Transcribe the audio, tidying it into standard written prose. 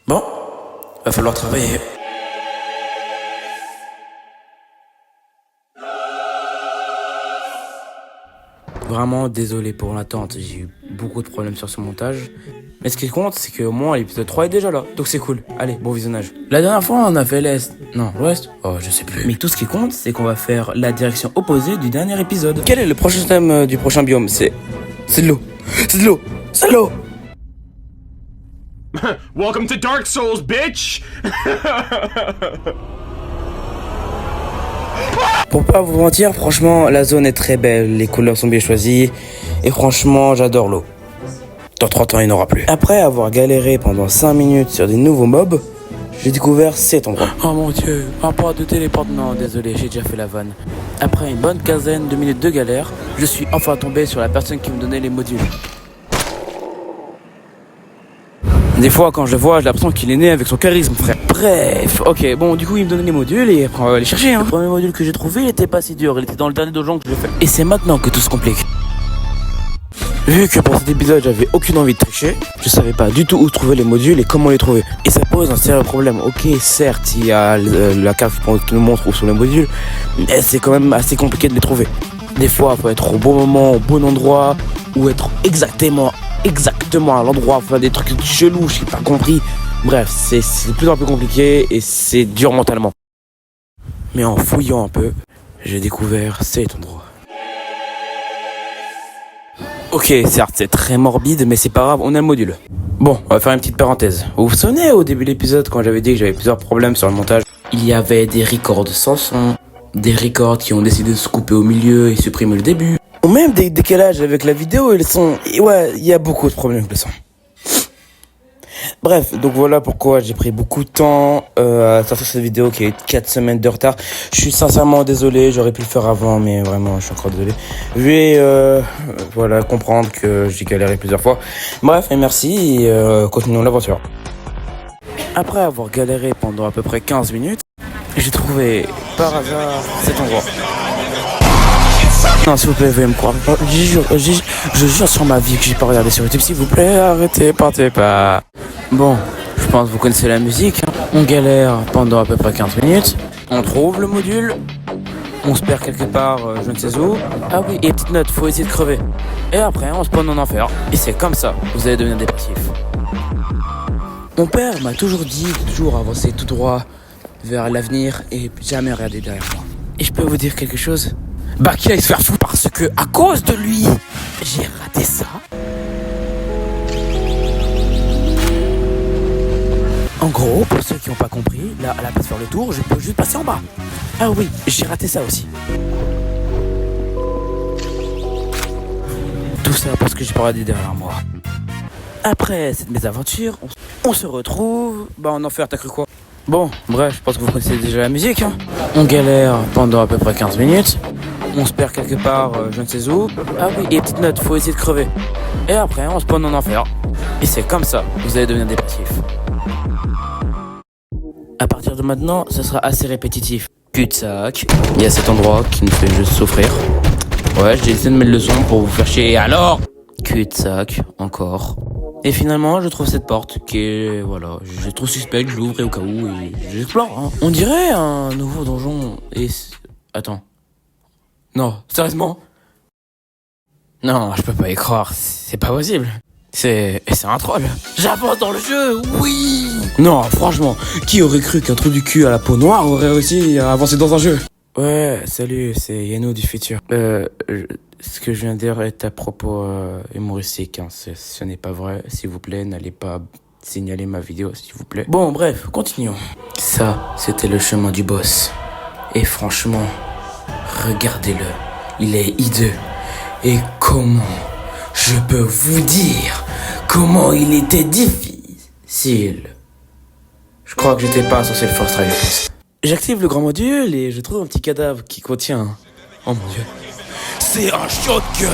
Bon, va falloir travailler. Vraiment désolé pour l'attente, j'ai eu beaucoup de problèmes sur ce montage. Mais ce qui compte, c'est qu'au moins l'épisode 3 est déjà là, donc c'est cool. Allez, bon visionnage. La dernière fois, on a fait l'Est. Non, l'Ouest. Oh, je sais plus. Mais tout ce qui compte, c'est qu'on va faire la direction opposée du dernier épisode. Quel est le prochain thème du prochain biome? C'est de l'eau. C'est de l'eau. C'est de l'eau. Welcome to Dark Souls, bitch! Pour pas vous mentir, franchement, la zone est très belle, les couleurs sont bien choisies, et franchement, j'adore l'eau. Dans 30 ans, il n'y en aura plus. Après avoir galéré pendant 5 minutes sur des nouveaux mobs, j'ai découvert cet endroit. Oh mon dieu, un port de téléport. Non, désolé, j'ai déjà fait la vanne. Après une bonne quinzaine de minutes de galère, je suis enfin tombé sur la personne qui me donnait les modules. Des fois, quand je le vois, j'ai l'impression qu'il est né avec son charisme, frère. Bref, ok, bon, du coup, il me donnait les modules et après, on va aller chercher, hein. Le premier module que j'ai trouvé, il était pas si dur, il était dans le dernier donjon que j'ai fait. Et c'est maintenant que tout se complique. Vu que pour cet épisode, j'avais aucune envie de tricher, je savais pas du tout où trouver les modules et comment les trouver. Et ça pose un sérieux problème. Ok, certes, il y a la carte qui nous montre où sont les modules, mais c'est quand même assez compliqué de les trouver. Des fois, il faut être au bon moment, au bon endroit, ou être exactement à l'endroit, faire des trucs chelous, j'ai pas compris. Bref, c'est de plus en plus compliqué et c'est dur mentalement. Mais en fouillant un peu, j'ai découvert cet endroit. Ok, certes, c'est très morbide, mais c'est pas grave, on a le module. Bon, on va faire une petite parenthèse. Vous vous souvenez au début de l'épisode, quand j'avais dit que j'avais plusieurs problèmes sur le montage? Il y avait des records sans son, des records qui ont décidé de se couper au milieu et supprimer le début. Ou même des décalages avec la vidéo et le son. Et ouais, il y a beaucoup de problèmes avec le son. Bref, donc voilà pourquoi j'ai pris beaucoup de temps à sortir cette vidéo qui a eu 4 semaines de retard. Je suis sincèrement désolé, j'aurais pu le faire avant, mais vraiment, je suis encore désolé. Veuillez voilà, comprendre que j'ai galéré plusieurs fois. Bref, et merci, et continuons l'aventure. Après avoir galéré pendant à peu près 15 minutes, j'ai trouvé par hasard cet endroit. Non, s'il vous plaît, veuillez me croire. Je jure sur ma vie que j'ai pas regardé sur YouTube. S'il vous plaît, arrêtez, partez pas. Bon, je pense que vous connaissez la musique. On galère pendant à peu près 15 minutes. On trouve le module. On se perd quelque part, je ne sais où. Ah oui, et petite note, faut essayer de crever. Et après, on spawn en enfer. Et c'est comme ça, vous allez devenir dépressif. Mon père m'a toujours dit de toujours avancer tout droit vers l'avenir et jamais regarder derrière moi. Et je peux vous dire quelque chose? Bah, qui aille se faire foutre parce que, à cause de lui, j'ai raté ça. En gros, pour ceux qui n'ont pas compris, là, à la place de faire le tour, je peux juste passer en bas. Ah oui, j'ai raté ça aussi. Tout ça parce que j'ai pas regardé derrière moi. Après cette mésaventure, on se retrouve, en enfer, t'as cru quoi? Bon, bref, je pense que vous connaissez déjà la musique, hein. On galère pendant à peu près 15 minutes. On se perd quelque part, je ne sais où. Ah oui, et petite note, faut essayer de crever. Et après, on spawn en enfer. Et c'est comme ça, vous allez devenir dépressif. À partir de maintenant, ce sera assez répétitif. Cul-de-sac. Il y a cet endroit qui nous fait juste souffrir. Ouais, j'ai essayé de mettre le son pour vous faire chier. Alors, cul-de-sac, encore. Et finalement, je trouve cette porte qui est, voilà, je trouve suspecte, je l'ouvre et au cas où, et j'explore, hein. On dirait un nouveau donjon, et... Attends. Non, sérieusement? Non, je peux pas y croire, c'est pas possible. C'est un troll. J'avance dans le jeu, oui! Non, franchement, qui aurait cru qu'un trou du cul à la peau noire aurait réussi à avancer dans un jeu? Ouais, salut, c'est Yano du futur. Ce que je viens de dire est à propos humoristique, hein. Ce n'est pas vrai, s'il vous plaît, n'allez pas signaler ma vidéo, s'il vous plaît. Bon, bref, continuons. Ça, c'était le chemin du boss. Et franchement, regardez-le, il est hideux. Et comment je peux vous dire comment il était difficile. Je crois que j'étais pas censé le first try, je pense. J'active le grand module et je trouve un petit cadavre qui contient... Oh mon dieu. C'est un shotgun.